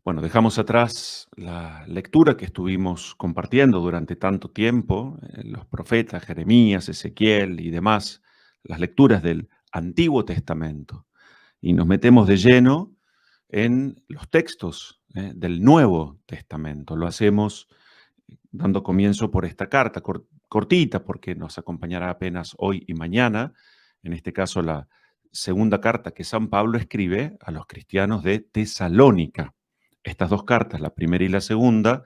Bueno, dejamos atrás la lectura que estuvimos compartiendo durante tanto tiempo, los profetas Jeremías, Ezequiel y demás, las lecturas del Antiguo Testamento, y nos metemos de lleno en los textos del Nuevo Testamento. Lo hacemos dando comienzo por esta carta cortita, porque nos acompañará apenas hoy y mañana, en este caso la segunda carta que San Pablo escribe a los cristianos de Tesalónica. Estas dos cartas, la primera y la segunda,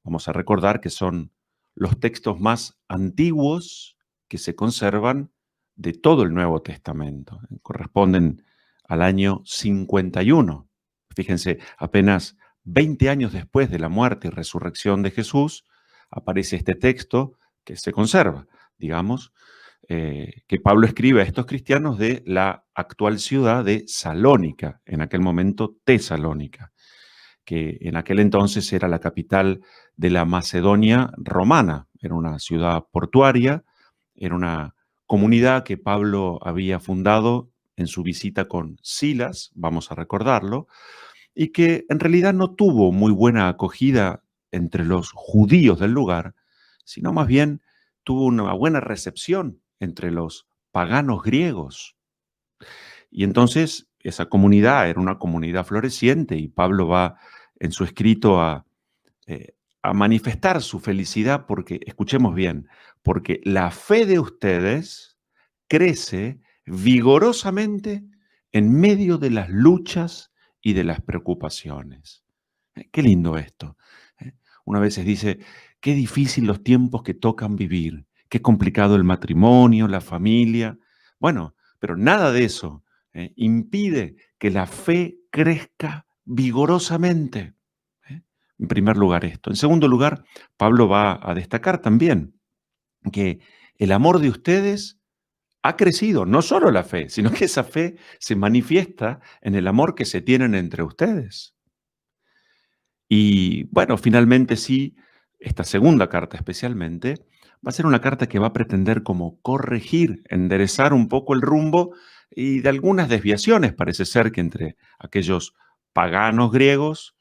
vamos a recordar que son los textos más antiguos que se conservan de todo el Nuevo Testamento. Corresponden al año 51. Fíjense, apenas 20 años después de la muerte y resurrección de Jesús, aparece este texto que se conserva, digamos, que Pablo escribe a estos cristianos de la actual ciudad de Salónica, en aquel momento Tesalónica, que en aquel entonces era la capital de la Macedonia romana. Era una ciudad portuaria, era una comunidad que Pablo había fundado en su visita con Silas, vamos a recordarlo, y que en realidad no tuvo muy buena acogida entre los judíos del lugar, sino más bien tuvo una buena recepción entre los paganos griegos. Y entonces esa comunidad era una comunidad floreciente y Pablo va en su escrito a manifestar su felicidad porque, escuchemos bien, porque la fe de ustedes crece vigorosamente en medio de las luchas y de las preocupaciones. Qué lindo esto. Una vez se dice, qué difícil los tiempos que tocan vivir, qué complicado el matrimonio, la familia. Bueno, pero nada de eso impide que la fe crezca vigorosamente. En primer lugar esto. En segundo lugar, Pablo va a destacar también que el amor de ustedes ha crecido, no solo la fe, sino que esa fe se manifiesta en el amor que se tienen entre ustedes. Y bueno, finalmente sí, esta segunda carta especialmente, va a ser una carta que va a pretender como corregir, enderezar un poco el rumbo y de algunas desviaciones, parece ser que entre aquellos paganos griegos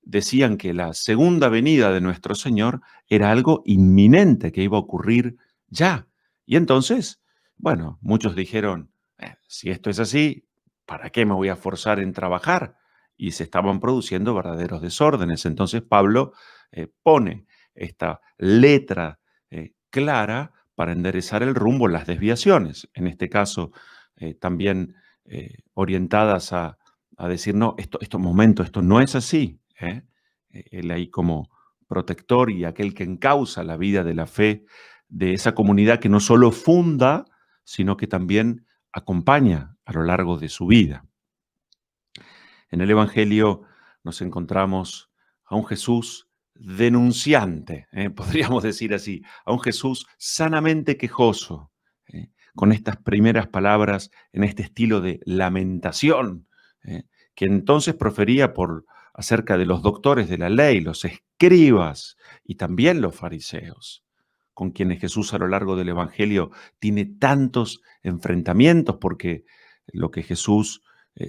decían que la segunda venida de nuestro Señor era algo inminente, que iba a ocurrir ya. Y entonces, bueno, muchos dijeron, si esto es así, ¿para qué me voy a forzar en trabajar? Y se estaban produciendo verdaderos desórdenes. Entonces Pablo pone esta letra clara para enderezar el rumbo, las desviaciones, en este caso también orientadas a decir, no, esto momento, esto no es así. Él ahí como protector y aquel que encausa la vida de la fe de esa comunidad que no solo funda, sino que también acompaña a lo largo de su vida. En el Evangelio nos encontramos a un Jesús denunciante, podríamos decir así, a un Jesús sanamente quejoso, con estas primeras palabras en este estilo de lamentación, que entonces profería acerca de los doctores de la ley, los escribas y también los fariseos, con quienes Jesús a lo largo del Evangelio tiene tantos enfrentamientos, porque lo que Jesús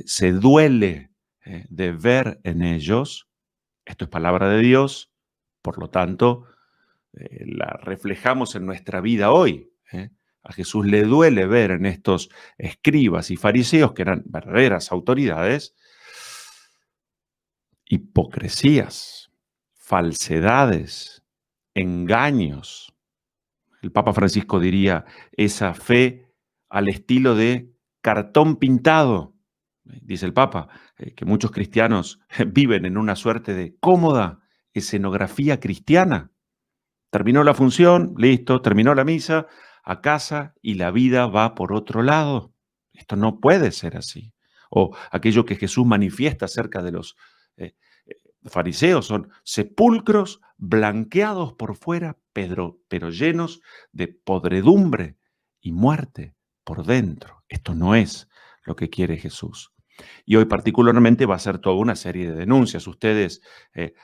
se duele de ver en ellos, esto es palabra de Dios, por lo tanto, la reflejamos en nuestra vida hoy. A Jesús le duele ver en estos escribas y fariseos, que eran verdaderas autoridades, hipocresías, falsedades, engaños. El Papa Francisco diría, esa fe al estilo de cartón pintado. Dice el Papa, que muchos cristianos viven en una suerte de cómoda escenografía cristiana. Terminó la función, listo, terminó la misa, a casa y la vida va por otro lado. Esto no puede ser así. O aquello que Jesús manifiesta acerca de los fariseos, son sepulcros blanqueados por fuera, pero llenos de podredumbre y muerte por dentro. Esto no es lo que quiere Jesús. Y hoy particularmente va a ser toda una serie de denuncias. Ustedes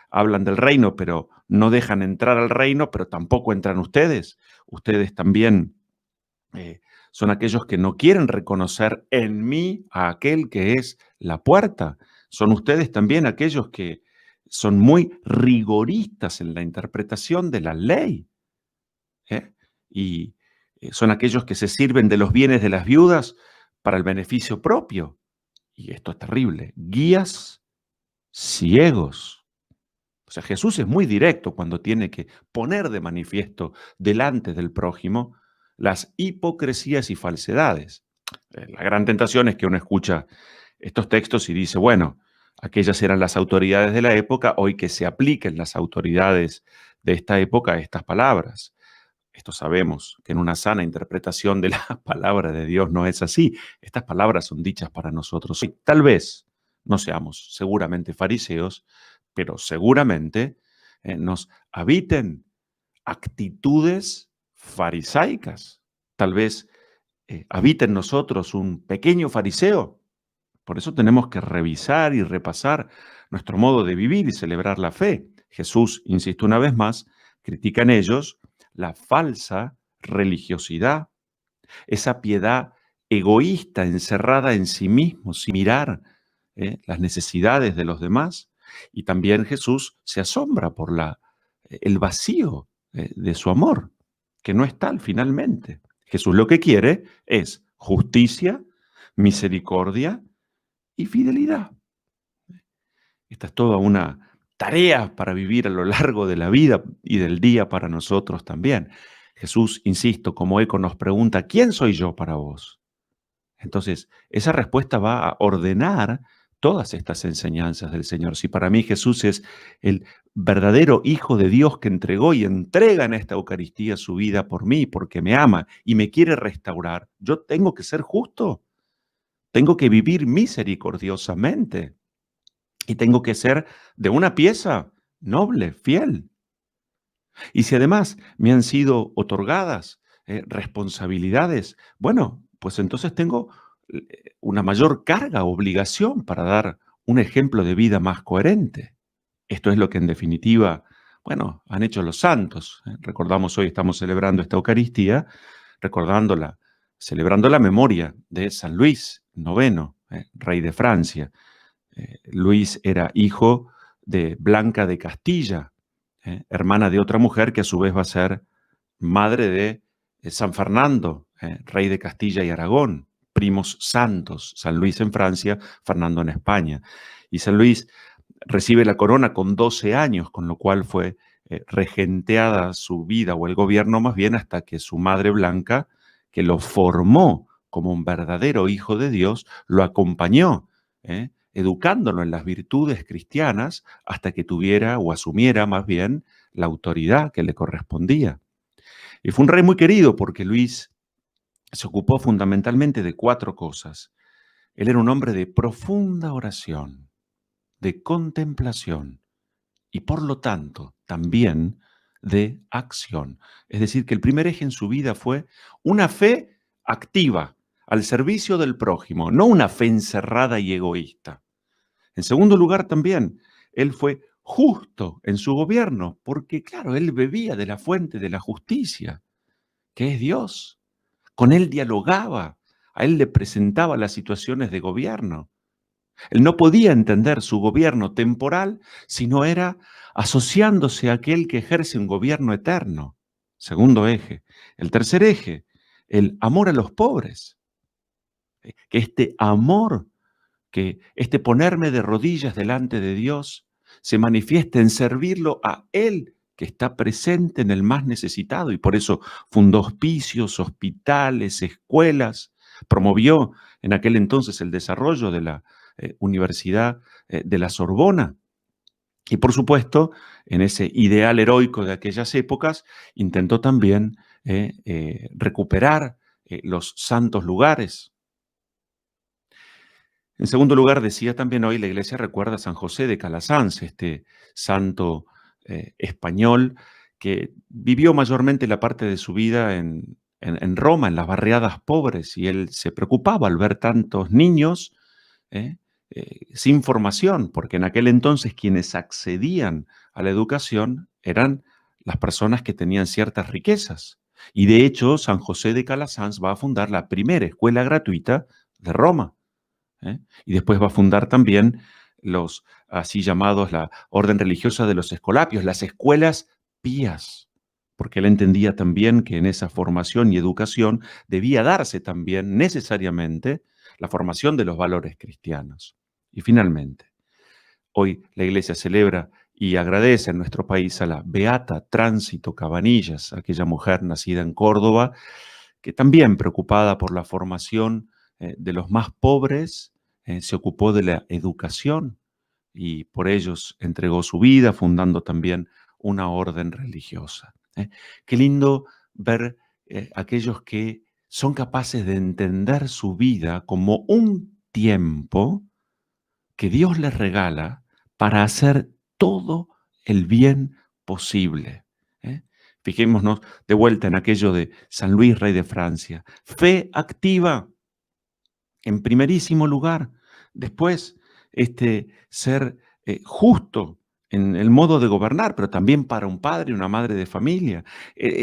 hablan del reino, pero no dejan entrar al reino, pero tampoco entran ustedes. Ustedes también son aquellos que no quieren reconocer en mí a aquel que es la puerta. Son ustedes también aquellos que son muy rigoristas en la interpretación de la ley, ¿eh? Y son aquellos que se sirven de los bienes de las viudas para el beneficio propio. Y esto es terrible. Guías ciegos. O sea, Jesús es muy directo cuando tiene que poner de manifiesto delante del prójimo las hipocresías y falsedades. La gran tentación es que uno escucha estos textos y dice, bueno, aquellas eran las autoridades de la época, hoy que se apliquen las autoridades de esta época a estas palabras. Esto sabemos que en una sana interpretación de la palabra de Dios no es así. Estas palabras son dichas para nosotros. Y tal vez no seamos seguramente fariseos, pero seguramente nos habiten actitudes farisaicas. Tal vez habita en nosotros un pequeño fariseo. Por eso tenemos que revisar y repasar nuestro modo de vivir y celebrar la fe. Jesús, insisto una vez más, critica en ellos la falsa religiosidad, esa piedad egoísta, encerrada en sí mismo, sin mirar las necesidades de los demás. Y también Jesús se asombra por el vacío de su amor, que no es tal finalmente. Jesús lo que quiere es justicia, misericordia y fidelidad. Esta es toda una tarea para vivir a lo largo de la vida y del día para nosotros también. Jesús, insisto, como eco nos pregunta, ¿quién soy yo para vos? Entonces, esa respuesta va a ordenar todas estas enseñanzas del Señor. Si para mí Jesús es el verdadero Hijo de Dios que entregó y entrega en esta Eucaristía su vida por mí, porque me ama y me quiere restaurar, yo tengo que ser justo, tengo que vivir misericordiosamente y tengo que ser de una pieza noble, fiel. Y si además me han sido otorgadas responsabilidades, bueno, pues entonces tengo una mayor carga, obligación para dar un ejemplo de vida más coherente. Esto es lo que en definitiva, bueno, han hecho los santos. Recordamos hoy, estamos celebrando esta Eucaristía, recordándola, celebrando la memoria de San Luis IX, rey de Francia. Luis era hijo de Blanca de Castilla, hermana de otra mujer que a su vez va a ser madre de San Fernando, rey de Castilla y Aragón, primos santos, San Luis en Francia, Fernando en España. Y San Luis recibe la corona con 12 años, con lo cual fue regenteada su vida o el gobierno más bien hasta que su madre Blanca, que lo formó como un verdadero hijo de Dios, lo acompañó, educándolo en las virtudes cristianas hasta que tuviera o asumiera más bien la autoridad que le correspondía. Y fue un rey muy querido porque Luis se ocupó fundamentalmente de 4 cosas. Él era un hombre de profunda oración, de contemplación y por lo tanto también de acción. Es decir, que el primer eje en su vida fue una fe activa al servicio del prójimo, no una fe encerrada y egoísta. En segundo lugar también, él fue justo en su gobierno, porque claro, él bebía de la fuente de la justicia, que es Dios. Con él dialogaba, a él le presentaba las situaciones de gobierno. Él no podía entender su gobierno temporal si no era asociándose a aquel que ejerce un gobierno eterno. Segundo eje. El tercer eje, el amor a los pobres. Que este amor, que este ponerme de rodillas delante de Dios se manifieste en servirlo a Él que está presente en el más necesitado y por eso fundó hospicios, hospitales, escuelas, promovió en aquel entonces el desarrollo de la Universidad de la Sorbona. Y por supuesto, en ese ideal heroico de aquellas épocas, intentó también recuperar los santos lugares. En segundo lugar, decía también hoy la Iglesia recuerda a San José de Calasanz, este santo español que vivió mayormente la parte de su vida en Roma, en las barriadas pobres, y él se preocupaba al ver tantos niños sin formación, porque en aquel entonces quienes accedían a la educación eran las personas que tenían ciertas riquezas. Y de hecho, San José de Calasanz va a fundar la primera escuela gratuita de Roma. Y después va a fundar también los así llamados, la orden religiosa de los escolapios, las escuelas pías, porque él entendía también que en esa formación y educación debía darse también necesariamente la formación de los valores cristianos. Y finalmente, hoy la Iglesia celebra y agradece en nuestro país a la beata Tránsito Cabanillas, aquella mujer nacida en Córdoba, que también preocupada por la formación de los más pobres, se ocupó de la educación y por ellos entregó su vida, fundando también una orden religiosa. Qué lindo ver aquellos que son capaces de entender su vida como un tiempo que Dios les regala para hacer todo el bien posible. ¿eh? Fijémonos de vuelta en aquello de San Luis, rey de Francia. Fe activa en primerísimo lugar. Después, ser justo en el modo de gobernar, pero también para un padre y una madre de familia.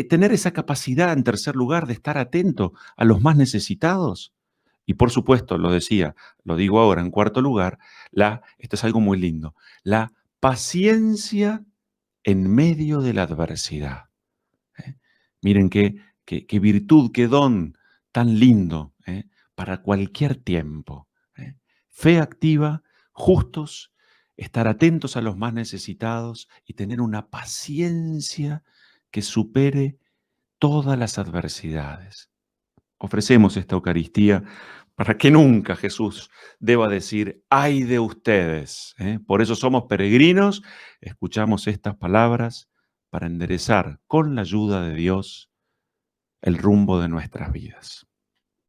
Tener esa capacidad, en tercer lugar, de estar atento a los más necesitados. Y por supuesto, lo decía, lo digo ahora en cuarto lugar, esto es algo muy lindo, la paciencia en medio de la adversidad. ¿eh? Miren qué virtud, qué don tan lindo para cualquier tiempo. Fe activa, justos, estar atentos a los más necesitados y tener una paciencia que supere todas las adversidades. Ofrecemos esta Eucaristía para que nunca Jesús deba decir, ay de ustedes. Por eso somos peregrinos, escuchamos estas palabras para enderezar con la ayuda de Dios el rumbo de nuestras vidas.